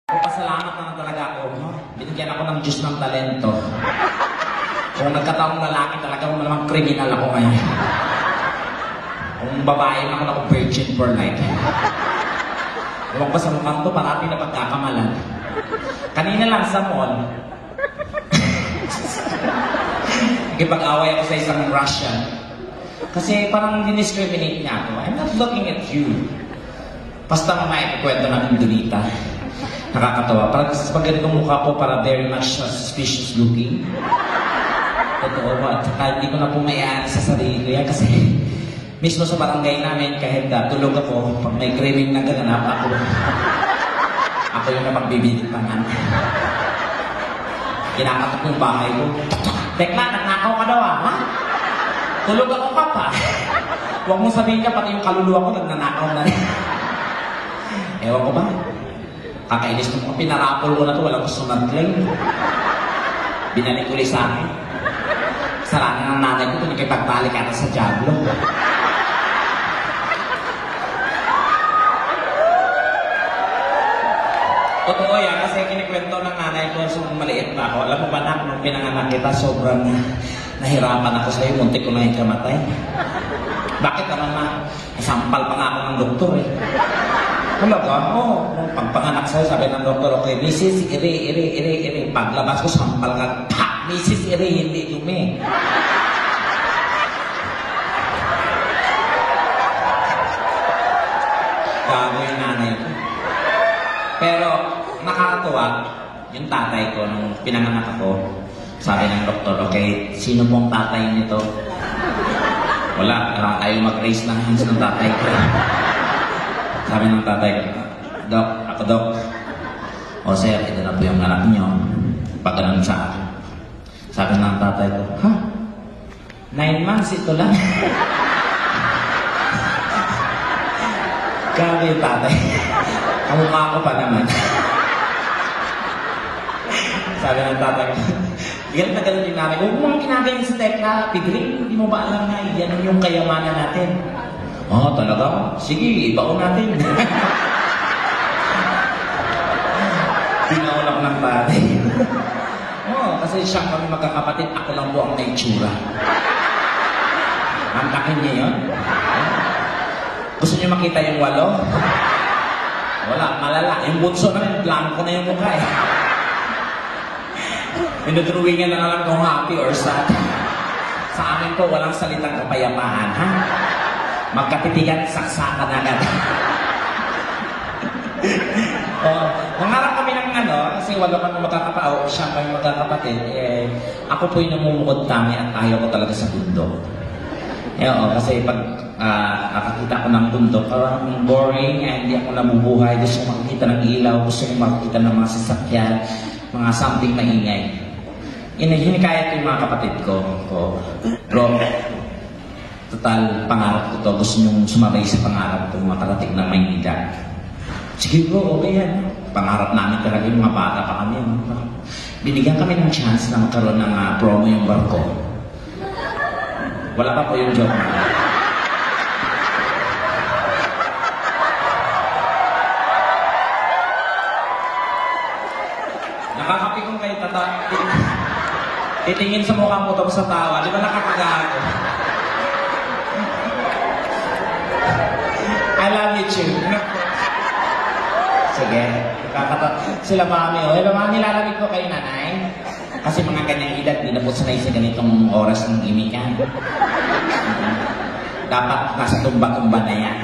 Pasalamat na talaga ako. Binigyan ako ng Diyos ng talento. Kung nagkataong lalaki talaga, kung malamang kriminal ako ngayon. Kung babae naman ako, virgin for life. Ewan pa sa mukhang to, parati na pagkakamalan. Kanina lang sa mall, nagkipag-away ako sa isang Russian. Kasi parang diniscriminate niya ako. I'm not looking at you. Basta mamaya ikwento namin Donita. Nakakatawa. Parang pag ganitong mukha po, para very much suspicious looking. Totoo ba? At saka hindi ko na po mayaan sa sarili ko yan kasi mismo sa barangay namin, kahit tulog ako, pag may craving na gaganap, ako yung napagbibigtangan. Kinakatok yung bahay ko. Tekla, nagnakaw ka daw ha? Tulog ako ka pa. Huwag mo sabihin ka, pati yung kaluluwa ko, nagnanakaw na rin. Ewan ko ba? Kakainis ko mga pinarapol ko na ito, walang gusto mag-claim. Binalik ulit sa akin. Saranin ng nanay ko, nakipagtalik ata sa Diablo. Totoo yan, kasi kinikwento ng nanay ko sa maliit na ako. Alam mo ba na, nung pinanganak kita, sobrang nahirapan ako sa'yo, muntik ko na ikamatay. Bakit naman na, sampal pa nga ako ng doktor eh. Talaga? Oo. Nung pagpanganak sa'yo, sabi ng doktor, okay, Mrs. Iri. Paglabas ko, sampal ka, pa! Mrs. Iri, hindi dumi. Gago yung nanay ko. Pero, nakakatuwa, yung tatay ko, nung pinanganak ako, sabi ng doktor, okay, sino pong tatay nito? Wala, ayaw mag-raise ng hands ng tatay ko. Sabi ng tatay ko, Dok, ako Dok. O sir, ito na po yung anak niyo. Pag ganun sa akin. Sabi ng tatay ko, ha? 9 months, ito lang. Grabe yung tatay. Kamukha ko pa naman. Sabi ng tatay ko, ganun na ganun yung nanay ko, huwag mong kinagayin sa tekla, Pidring, hindi mo ba alam na yan yung kayamanan natin? Oh, talaga? Sige, ibaon natin. Pinaulak ng tatay. Oh, kasi siyang kami magkakapatid, ako lang po ang may tsura. Antakin niya yun? Gusto niyo makita yung 8? Wala, malala. Yung bunso namin, blanco na yung mukha eh. Pinudruwingan na lang kung happy or sad. Sa amin po, walang salitang kapayapaan, ha? Magkatitigan, saksakan agad. Nangarap kami ng kasi wala kami magkakapao, siya kami magkakapatid. Ako po yung namumukod kami at ayaw ko talaga sa bundok. Kasi pag nakakita ko ng bundok, parang boring, hindi ako nabubuhay. Gusto ko makikita ng ilaw, gusto ko makikita ng mga sasakyan, mga something maingay. Hinikayat ko yung mga kapatid ko. Bro, total, pangarap ko to. Gusto nyong sumabay sa pangarap ko, makarating ng Maynila. Sige bro, okay yan. Pangarap namin talaga yung mga bata pa kami. Binigyan kami ng chance na magkaroon ng promo yung barko. Wala pa po yung joke na. Nakakapikong kayo titingin sa mukha mo tapos sa tawa. Di ba nakakagago? I love you too. Sige, sila mami. Hello mami, lalamig ko kayo nanay. Kasi mga ganyang edad, hindi na po sanay sa ganitong oras ng imikan. Dapat nasa tumba-tumba na yan.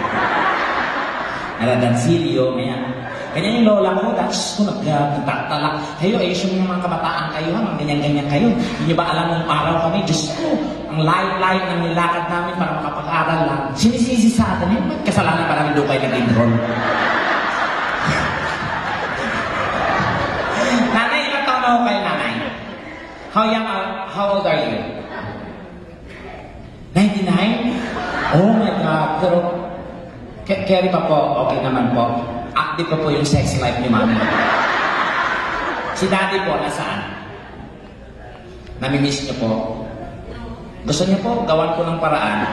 Naradansilyo, ganyan. Ganyan yung lola ko, that's ko nagtatalak. Kayo, Asian yung mga kabataan kayo, mga ganyan-ganyan kayo. Hindi nyo ba alam nung araw kami? Diyos ko, ang light-light ng nilakad namin para makapag-aral lang. Sinisisi sa atin, ba't kasalanan pa namin doon kayo nag-enroll? Nanay, ilang taon na ako kayo, nanay? How old are you? 99? Oh my God, pero carry pa po, okay naman po. Active pa po yung sex life ni mami. Si daddy po, nasaan? Namimiss niyo po. Gusto niyo po, gawan ko ng paraan.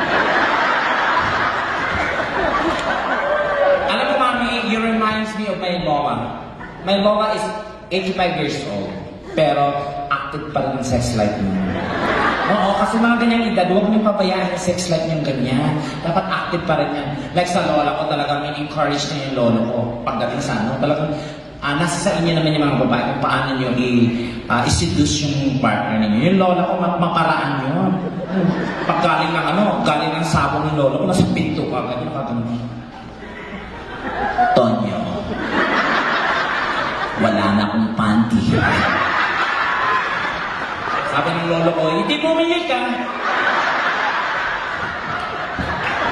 Alam mo, mami, you reminds me of my mama. My lola is 85 years old. Pero active pa rin ang sex life niya. Oo, kasi mga ganyang edad, huwag niyo pabayaan yung sex life niyang ganyan. Dapat active pa rin yan. Like sa lola ko, talagang in-encourage niya yung lolo ko. Pagdating sa ano, talagang nasa sa inyo naman yung mga babae kung paano niyo i-seduce yung partner ninyo. Yung lola ko, maparaan yun. Pag galing ng galing ng sabong ng lolo ko, nasa pinto ka, ganyan ka, ganyan. Tonyo, wala na akong panty. Sabi ng lolo ko, hindi bumili ka.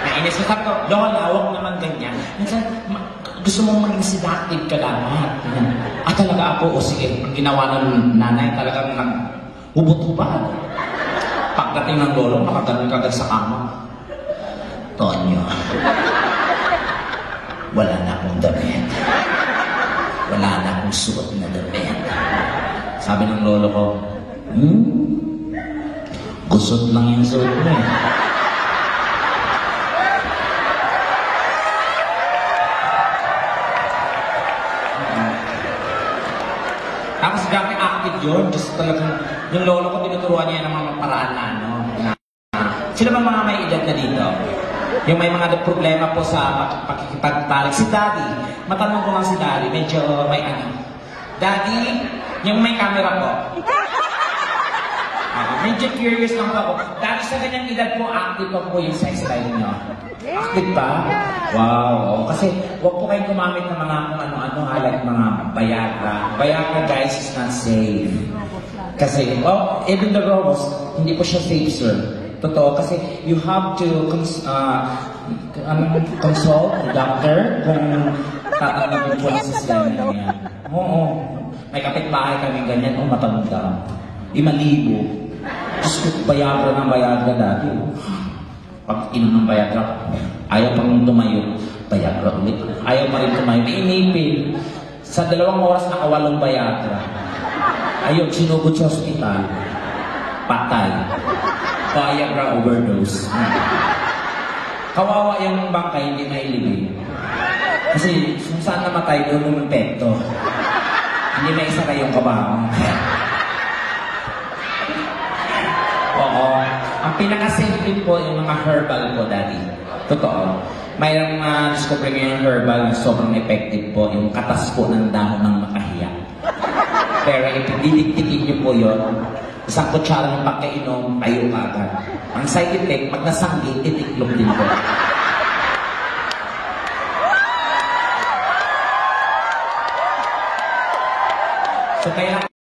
Nainis ko, sabi ko, lola, huwag naman ganyan. Minsan, gusto mong maging seductive ka dapat. Talaga ako, o sige, ang ginawa ng nanay, talagang hubot-hubad. Pagdating ng lolo, nakaganon kagad sa kama. Tonyo, wala na akong damit. Wala na akong suot na damit. Sabi ng lolo ko, gusot lang yung suot mo eh. Tapos grabe active yun. Just talagang, yung lolo ko, tinuturuan niya ng mga paraan na sila ba mga may edad na dito? Yung may mga problema po sa pakikipagtalik. Si Daddy, matanong ko lang si Daddy, medyo may Daddy, yung may camera po. Medyo curious lang po ako. Daddy, sa ganyang edad po, active pa po yung sex life niyo. Active ba? Wow. Kasi huwag po kayong gumamit ng mga like mga Viagra. Viagra, guys, is not safe. Kasi, even the rose, hindi po siya safe, sir. Totoo, kasi you have to consult the doctor kung tatanggapin po sa sila niya. Oo. May kapitbahay kami ganyan, matanda. 5,000. Diyos ko, Viagra ng Viagra dati. Pag inom ng Viagra, ayaw pang tumayo. Viagra ulit. Ayaw pa rin tumayo. Inipin. Sa 2 oras nakawalong Viagra. Ayun, sinugod sa ospital. Patay. Viagra overdose. Kawawa yung bangkay, hindi mailibig. Kasi kung saan namatay, doon yung pekto. Hindi may isa kayong kabahan. Oo. Ang pinaka-simple po yung mga herbal po, Daddy. Totoo. Mayroong discover yung herbal na sobrang effective po, yung katas po ng dahon ng makahiya. Pero ipididiktikin niyo po yun, isang kutsara ng pagkainom, kayo agad. Ang side effect, pag nasanggi, titiklop din po. So kaya